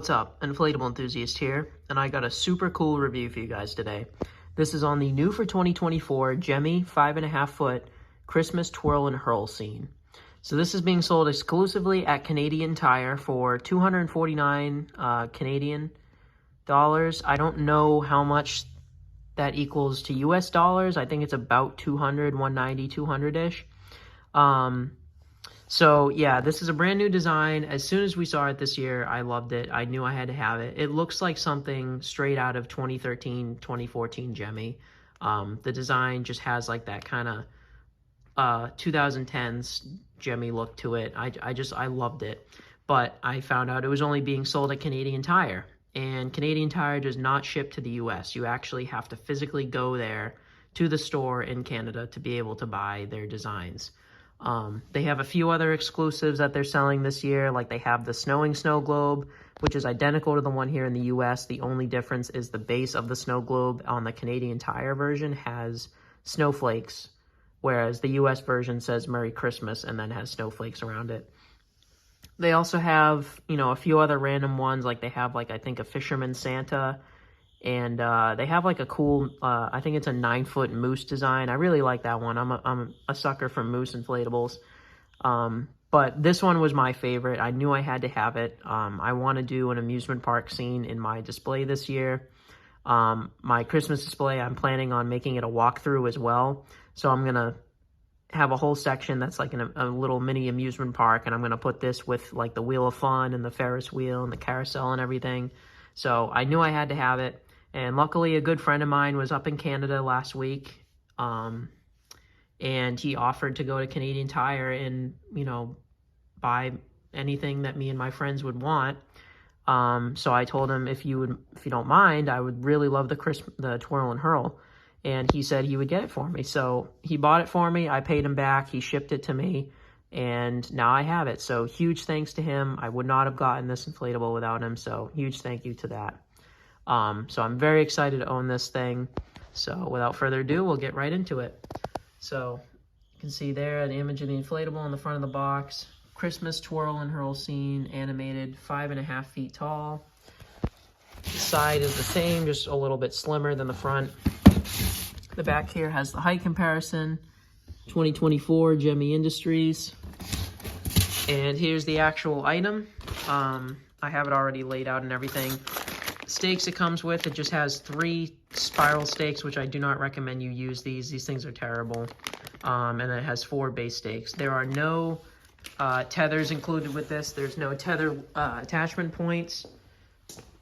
What's up, inflatable enthusiast here, and I got a super cool review for you guys today. This is on the new for 2024 Gemmy 5.5 foot Christmas Twirl and Hurl scene. So this is being sold exclusively at Canadian Tire for $249 Canadian dollars. I don't know how much that equals to US dollars. I think it's about 200, 190, 200-ish. So yeah, this is a brand new design. As soon as we saw it this year, I loved it. I knew I had to have it. It looks like something straight out of 2013, 2014 Gemmy. The design just has like that kind of 2010s Gemmy look to it. I loved it. But I found out it was only being sold at Canadian Tire. And Canadian Tire does not ship to the US. You actually have to physically go there to the store in Canada to be able to buy their designs. They have a few other exclusives that they're selling this year, like they have the snowing snow globe, which is identical to the one here in the US. The only difference is the base of the snow globe on the Canadian Tire version has snowflakes, whereas the US version says Merry Christmas and then has snowflakes around it. They also have, a few other random ones, like they have I think a Fisherman Santa, and they have a cool, I think it's a 9-foot moose design. I really like that one. I'm a sucker for moose inflatables. But this one was my favorite. I knew I had to have it. I want to do an amusement park scene in my display this year. My Christmas display, I'm planning on making it a walkthrough as well. So I'm going to have a whole section that's like a little mini amusement park, and I'm going to put this with the Wheel of Fun and the Ferris wheel and the carousel and everything. So I knew I had to have it. And luckily, a good friend of mine was up in Canada last week, and he offered to go to Canadian Tire and, buy anything that me and my friends would want. So I told him, if you don't mind, I would really love the Twirl and Hurl. And he said he would get it for me. So he bought it for me. I paid him back. He shipped it to me. And now I have it. So huge thanks to him. I would not have gotten this inflatable without him. So huge thank you to that. So I'm very excited to own this thing. So without further ado, we'll get right into it. So you can see there an image of the inflatable on the front of the box. Christmas Twirl and Hurl scene, animated, 5.5 feet tall. The side is the same, just a little bit slimmer than the front. The back here has the height comparison, 2024 Gemmy Industries. And here's the actual item. I have it already laid out and everything. Stakes it comes with, it just has 3 spiral stakes, which I do not recommend you use these. These things are terrible. And it has 4 base stakes. There are no tethers included with this. There's no tether attachment points.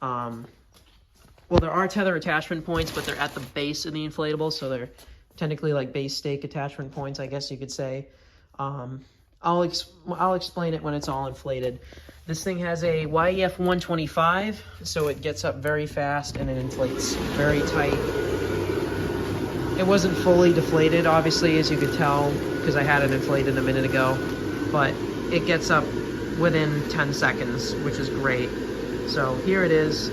Well, there are tether attachment points, but they're at the base of the inflatable, so they're technically like base stake attachment points, I guess you could say. I'll explain it when it's all inflated. This thing has a YEF 125, so it gets up very fast and it inflates very tight. It wasn't fully deflated, obviously, as you could tell, because I had it inflated a minute ago, but it gets up within 10 seconds, which is great. So here it is.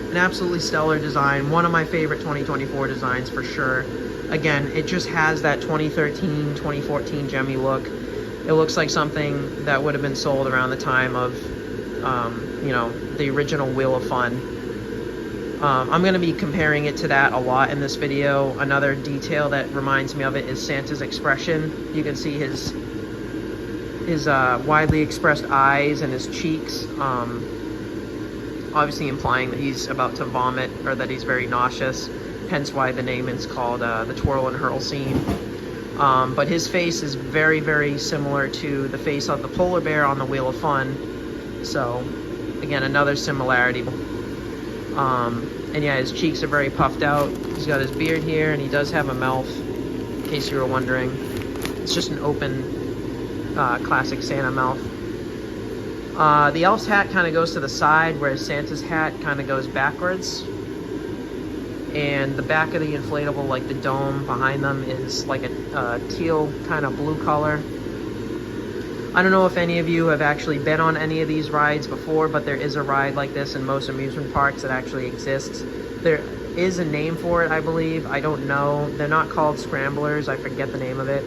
An absolutely stellar design. One of my favorite 2024 designs for sure. Again, it just has that 2013, 2014 Gemmy look. It looks like something that would have been sold around the time of, the original Wheel of Fun. I'm going to be comparing it to that a lot in this video. Another detail that reminds me of it is Santa's expression. You can see his widely expressed eyes and his cheeks. Obviously implying that he's about to vomit or that he's very nauseous, hence why the name is called the Twirl and Hurl scene. But his face is very, very similar to the face of the polar bear on the Wheel of Fun. So, again, another similarity. And yeah, his cheeks are very puffed out. He's got his beard here, and he does have a mouth, in case you were wondering. It's just an open, classic Santa mouth. The elf's hat kind of goes to the side, whereas Santa's hat kind of goes backwards. And the back of the inflatable, like the dome behind them, is like a teal kind of blue color. I don't know if any of you have actually been on any of these rides before, but there is a ride like this in most amusement parks that actually exists. There is a name for it, I believe. I don't know. They're not called scramblers. I forget the name of it.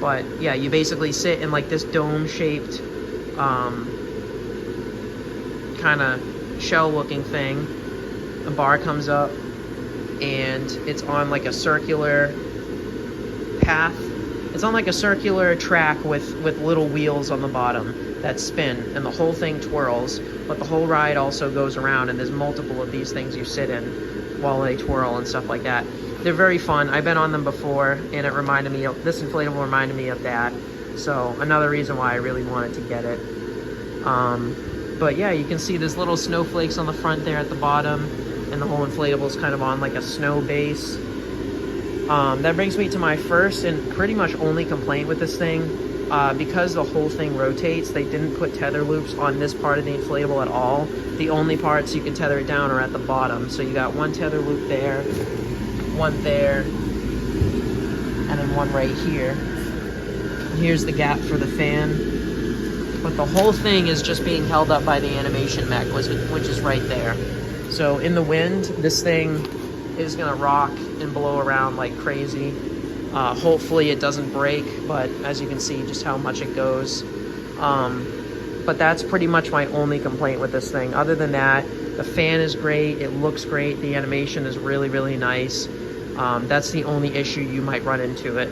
But yeah, you basically sit in like this dome-shaped kind kind of shell looking thing. The bar comes up and it's on like a circular path. It's on like a circular track with little wheels on the bottom that spin, and the whole thing twirls, but the whole ride also goes around, and there's multiple of these things you sit in while they twirl and stuff like that. They're very fun. I've been on them before, and it reminded me of, this inflatable reminded me of that. So another reason why I really wanted to get it. But yeah, you can see there's little snowflakes on the front there at the bottom, and the whole inflatable is kind of on like a snow base. That brings me to my first and pretty much only complaint with this thing. Because the whole thing rotates, they didn't put tether loops on this part of the inflatable at all. The only parts you can tether it down are at the bottom. So you got one tether loop there, one there, and then one right here. Here's the gap for the fan. But the whole thing is just being held up by the animation mech, which is right there. So in the wind, this thing is gonna rock and blow around like crazy. Hopefully it doesn't break, but as you can see just how much it goes. But that's pretty much my only complaint with this thing. Other than that, the fan is great, it looks great, the animation is really, really nice. That's the only issue you might run into it.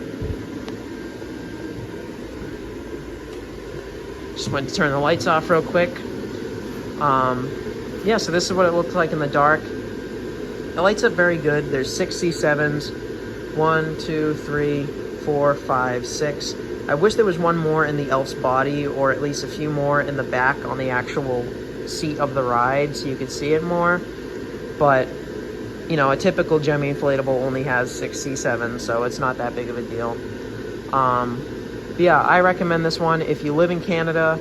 Just went to turn the lights off real quick. Yeah, so this is what it looked like in the dark. It lights up very good. There's 6 C7s. 1, 2, 3, 4, 5, 6. I wish there was one more in the elf's body, or at least a few more in the back on the actual seat of the ride so you could see it more. But, you know, a typical Gemmy inflatable only has 6 C7s, so it's not that big of a deal. But yeah, I recommend this one if you live in Canada,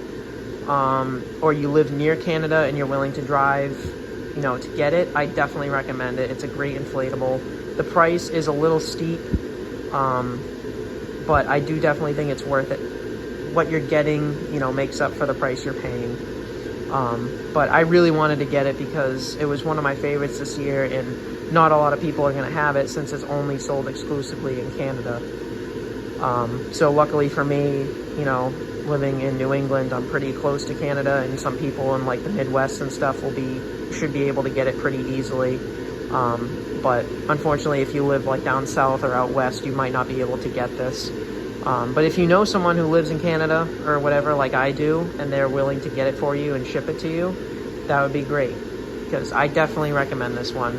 or you live near Canada and you're willing to drive, you know, to get it. I definitely recommend it. It's a great inflatable. The price is a little steep, but I do definitely think it's worth it. What you're getting, you know, makes up for the price you're paying. But I really wanted to get it because it was one of my favorites this year, and not a lot of people are going to have it since it's only sold exclusively in Canada. So luckily for me, you know, living in New England, I'm pretty close to Canada, and some people in like the Midwest and stuff should be able to get it pretty easily. But unfortunately, if you live like down south or out west, you might not be able to get this. But if you know someone who lives in Canada or whatever, like I do, and they're willing to get it for you and ship it to you, that would be great, because I definitely recommend this one.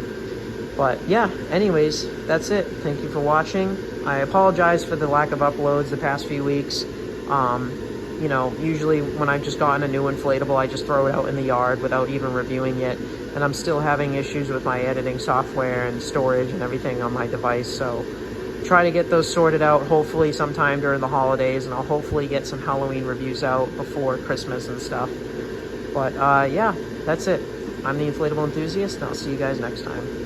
But yeah, anyways, that's it. Thank you for watching. I apologize for the lack of uploads the past few weeks. You know, usually when I've just gotten a new inflatable, I just throw it out in the yard without even reviewing it. And I'm still having issues with my editing software and storage and everything on my device. So try to get those sorted out hopefully sometime during the holidays, and I'll hopefully get some Halloween reviews out before Christmas and stuff. But yeah, that's it. I'm the Inflatable Enthusiast, and I'll see you guys next time.